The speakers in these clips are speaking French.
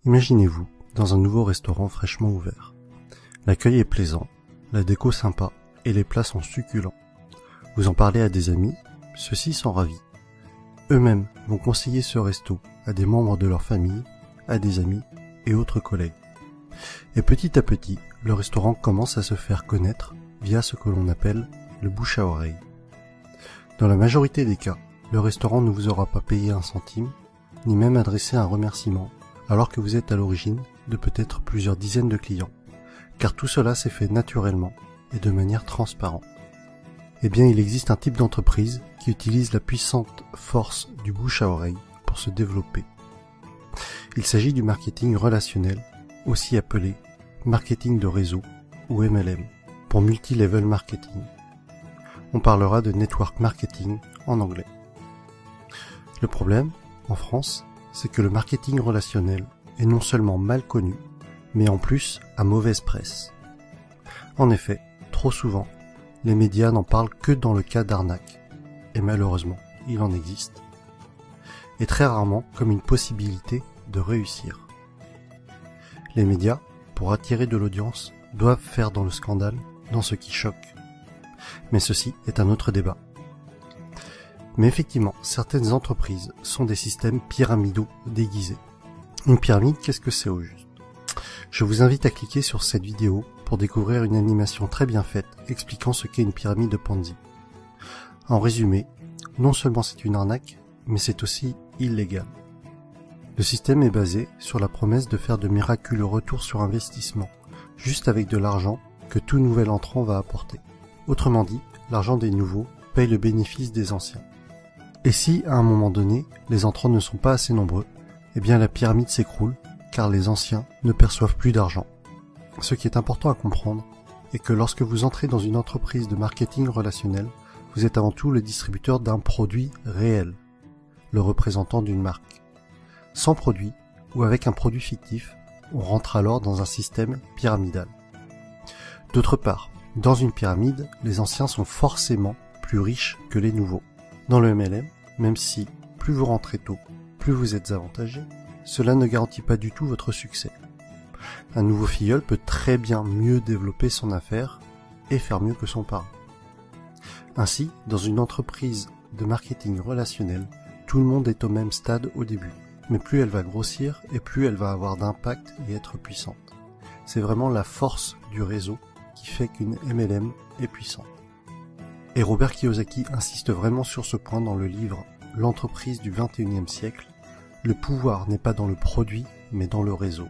Imaginez-vous dans un nouveau restaurant fraîchement ouvert. L'accueil est plaisant, la déco sympa et les plats sont succulents. Vous en parlez à des amis, ceux-ci sont ravis. Eux-mêmes vont conseiller ce resto à des membres de leur famille, à des amis et autres collègues. Et petit à petit, le restaurant commence à se faire connaître via ce que l'on appelle le bouche à oreille. Dans la majorité des cas, le restaurant ne vous aura pas payé un centime, ni même adressé un remerciement, alors que vous êtes à l'origine de peut-être plusieurs dizaines de clients, car tout cela s'est fait naturellement et de manière transparente. Eh bien, il existe un type d'entreprise qui utilise la puissante force du bouche à oreille pour se développer. Il s'agit du marketing relationnel, aussi appelé marketing de réseau ou MLM, pour multi-level marketing. On parlera de network marketing en anglais. Le problème, en France, c'est que le marketing relationnel est non seulement mal connu, mais en plus à mauvaise presse. En effet, trop souvent, les médias n'en parlent que dans le cas d'arnaque, et malheureusement, il en existe. Et très rarement comme une possibilité de réussir. Les médias, pour attirer de l'audience, doivent faire dans le scandale, dans ce qui choque. Mais ceci est un autre débat. Mais effectivement, certaines entreprises sont des systèmes pyramidaux déguisés. Une pyramide, qu'est-ce que c'est au juste? Je vous invite à cliquer sur cette vidéo pour découvrir une animation très bien faite expliquant ce qu'est une pyramide de Ponzi. En résumé, non seulement c'est une arnaque, mais c'est aussi illégal. Le système est basé sur la promesse de faire de miraculeux retours sur investissement, juste avec de l'argent que tout nouvel entrant va apporter. Autrement dit, l'argent des nouveaux paye le bénéfice des anciens. Et si, à un moment donné, les entrants ne sont pas assez nombreux, eh bien la pyramide s'écroule, car les anciens ne perçoivent plus d'argent. Ce qui est important à comprendre est que lorsque vous entrez dans une entreprise de marketing relationnel, vous êtes avant tout le distributeur d'un produit réel, le représentant d'une marque. Sans produit, ou avec un produit fictif, on rentre alors dans un système pyramidal. D'autre part, dans une pyramide, les anciens sont forcément plus riches que les nouveaux. Dans le MLM, même si plus vous rentrez tôt, plus vous êtes avantagé, cela ne garantit pas du tout votre succès. Un nouveau filleul peut très bien mieux développer son affaire et faire mieux que son parent. Ainsi, dans une entreprise de marketing relationnel, tout le monde est au même stade au début, mais plus elle va grossir et plus elle va avoir d'impact et être puissante. C'est vraiment la force du réseau qui fait qu'une MLM est puissante. Et Robert Kiyosaki insiste vraiment sur ce point dans le livre « L'entreprise du 21e siècle ». Le pouvoir n'est pas dans le produit, mais dans le réseau.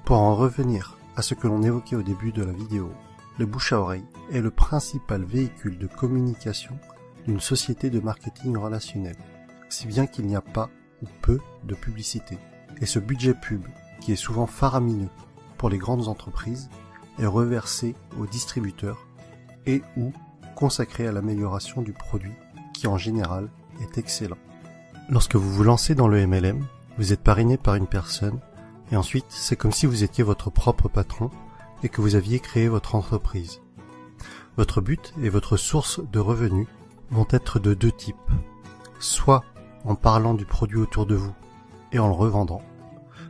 Pour en revenir à ce que l'on évoquait au début de la vidéo, le bouche à oreille est le principal véhicule de communication d'une société de marketing relationnel, si bien qu'il n'y a pas ou peu de publicité. Et ce budget pub, qui est souvent faramineux pour les grandes entreprises, est reversé aux distributeurs et ou consacré à l'amélioration du produit, qui en général est excellent. Lorsque vous vous lancez dans le MLM, vous êtes parrainé par une personne, et ensuite c'est comme si vous étiez votre propre patron et que vous aviez créé votre entreprise. Votre but et votre source de revenus vont être de deux types. Soit en parlant du produit autour de vous et en le revendant,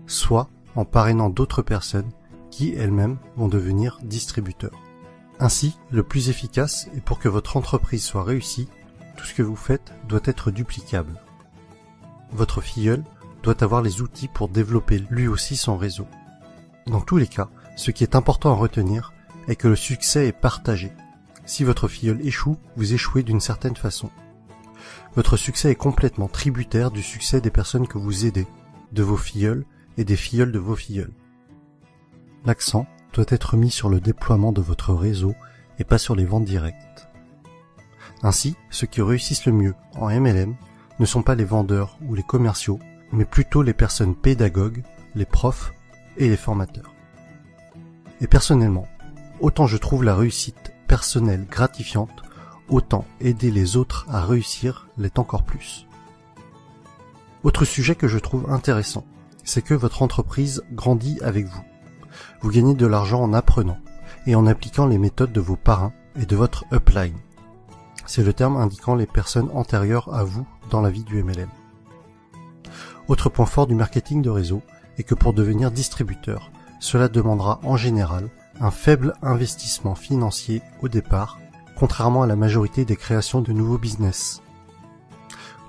soit en parrainant d'autres personnes qui elles-mêmes vont devenir distributeurs. Ainsi, le plus efficace et pour que votre entreprise soit réussie, tout ce que vous faites doit être duplicable. Votre filleul doit avoir les outils pour développer lui aussi son réseau. Dans tous les cas, ce qui est important à retenir est que le succès est partagé. Si votre filleul échoue, vous échouez d'une certaine façon. Votre succès est complètement tributaire du succès des personnes que vous aidez, de vos filleuls et des filleuls de vos filleuls. L'accent doit être mis sur le déploiement de votre réseau et pas sur les ventes directes. Ainsi, ceux qui réussissent le mieux en MLM ne sont pas les vendeurs ou les commerciaux, mais plutôt les personnes pédagogues, les profs et les formateurs. Et personnellement, autant je trouve la réussite personnelle gratifiante, autant aider les autres à réussir l'est encore plus. Autre sujet que je trouve intéressant, c'est que votre entreprise grandit avec vous. Vous gagnez de l'argent en apprenant et en appliquant les méthodes de vos parrains et de votre upline. C'est le terme indiquant les personnes antérieures à vous dans la vie du MLM. Autre point fort du marketing de réseau est que pour devenir distributeur, cela demandera en général un faible investissement financier au départ, contrairement à la majorité des créations de nouveaux business.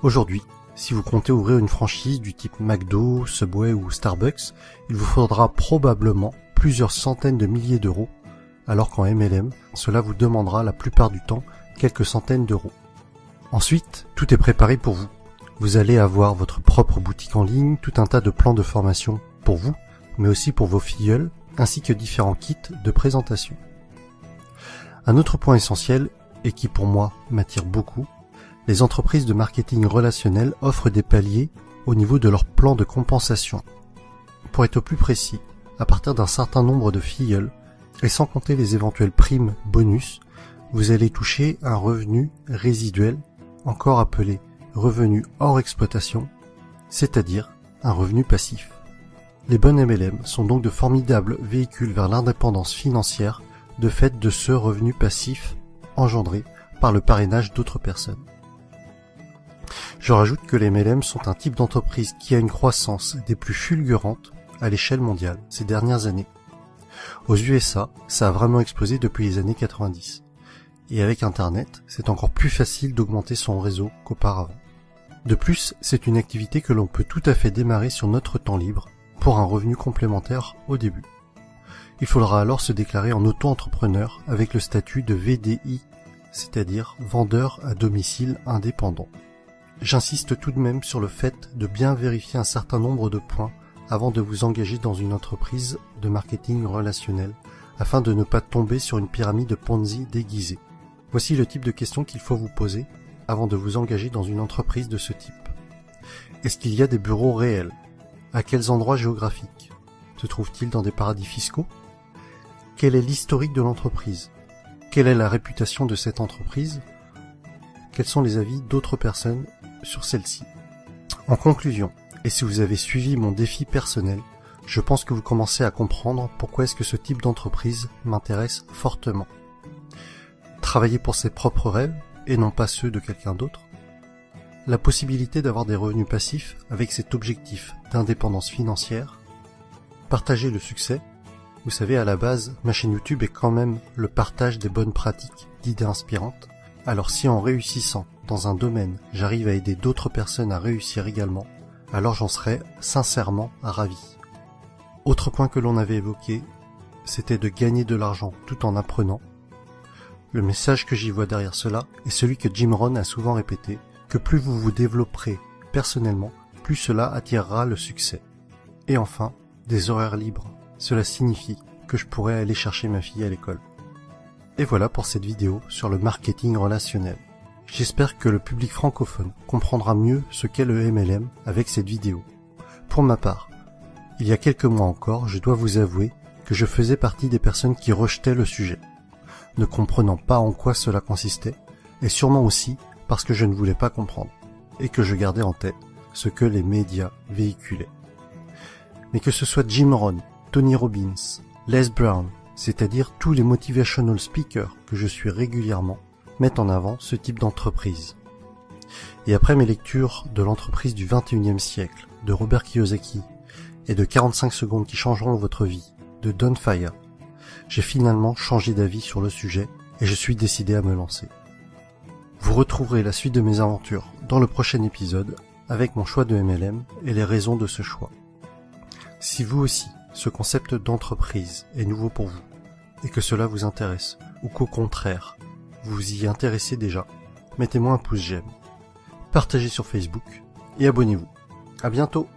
Aujourd'hui, si vous comptez ouvrir une franchise du type McDo, Subway ou Starbucks, il vous faudra probablement plusieurs centaines de milliers d'euros, alors qu'en MLM, cela vous demandera la plupart du temps quelques centaines d'euros. Ensuite, tout est préparé pour vous. Vous allez avoir votre propre boutique en ligne, tout un tas de plans de formation pour vous, mais aussi pour vos filleuls, ainsi que différents kits de présentation. Un autre point essentiel, et qui pour moi m'attire beaucoup, les entreprises de marketing relationnel offrent des paliers au niveau de leur plan de compensation. Pour être plus précis, à partir d'un certain nombre de filleuls, et sans compter les éventuelles primes bonus, vous allez toucher un revenu résiduel, encore appelé revenu hors exploitation, c'est-à-dire un revenu passif. Les bonnes MLM sont donc de formidables véhicules vers l'indépendance financière de fait de ce revenu passif engendré par le parrainage d'autres personnes. Je rajoute que les MLM sont un type d'entreprise qui a une croissance des plus fulgurantes à l'échelle mondiale ces dernières années. Aux USA, ça a vraiment explosé depuis les années 90. Et avec Internet, c'est encore plus facile d'augmenter son réseau qu'auparavant. De plus, c'est une activité que l'on peut tout à fait démarrer sur notre temps libre pour un revenu complémentaire au début. Il faudra alors se déclarer en auto-entrepreneur avec le statut de VDI, c'est-à-dire vendeur à domicile indépendant. J'insiste tout de même sur le fait de bien vérifier un certain nombre de points avant de vous engager dans une entreprise de marketing relationnel afin de ne pas tomber sur une pyramide Ponzi déguisée. Voici le type de questions qu'il faut vous poser avant de vous engager dans une entreprise de ce type. Est-ce qu'il y a des bureaux réels? À quels endroits géographiques? Se trouve-t-il dans des paradis fiscaux? Quel est l'historique de l'entreprise? Quelle est la réputation de cette entreprise? Quels sont les avis d'autres personnes sur celle-ci? En conclusion, et si vous avez suivi mon défi personnel, je pense que vous commencez à comprendre pourquoi est-ce que ce type d'entreprise m'intéresse fortement. Travailler pour ses propres rêves et non pas ceux de quelqu'un d'autre. La possibilité d'avoir des revenus passifs avec cet objectif d'indépendance financière. Partager le succès. Vous savez, à la base, ma chaîne YouTube est quand même le partage des bonnes pratiques, d'idées inspirantes. Alors si en réussissant dans un domaine, j'arrive à aider d'autres personnes à réussir également, alors j'en serais sincèrement ravi. Autre point que l'on avait évoqué, c'était de gagner de l'argent tout en apprenant. Le message que j'y vois derrière cela est celui que Jim Rohn a souvent répété, que plus vous vous développerez personnellement, plus cela attirera le succès. Et enfin, des horaires libres. Cela signifie que je pourrais aller chercher ma fille à l'école. Et voilà pour cette vidéo sur le marketing relationnel. J'espère que le public francophone comprendra mieux ce qu'est le MLM avec cette vidéo. Pour ma part, il y a quelques mois encore, je dois vous avouer que je faisais partie des personnes qui rejetaient le sujet, ne comprenant pas en quoi cela consistait, et sûrement aussi parce que je ne voulais pas comprendre, et que je gardais en tête ce que les médias véhiculaient. Mais que ce soit Jim Rohn, Tony Robbins, Les Brown, c'est-à-dire tous les motivational speakers que je suis régulièrement, mettent en avant ce type d'entreprise. Et après mes lectures de l'entreprise du 21e siècle, de Robert Kiyosaki, et de 45 secondes qui changeront votre vie, de Don Faya, j'ai finalement changé d'avis sur le sujet et je suis décidé à me lancer. Vous retrouverez la suite de mes aventures dans le prochain épisode avec mon choix de MLM et les raisons de ce choix. Si vous aussi, ce concept d'entreprise est nouveau pour vous et que cela vous intéresse ou qu'au contraire, vous vous y intéressez déjà, mettez-moi un pouce j'aime, partagez sur Facebook et abonnez-vous. À bientôt!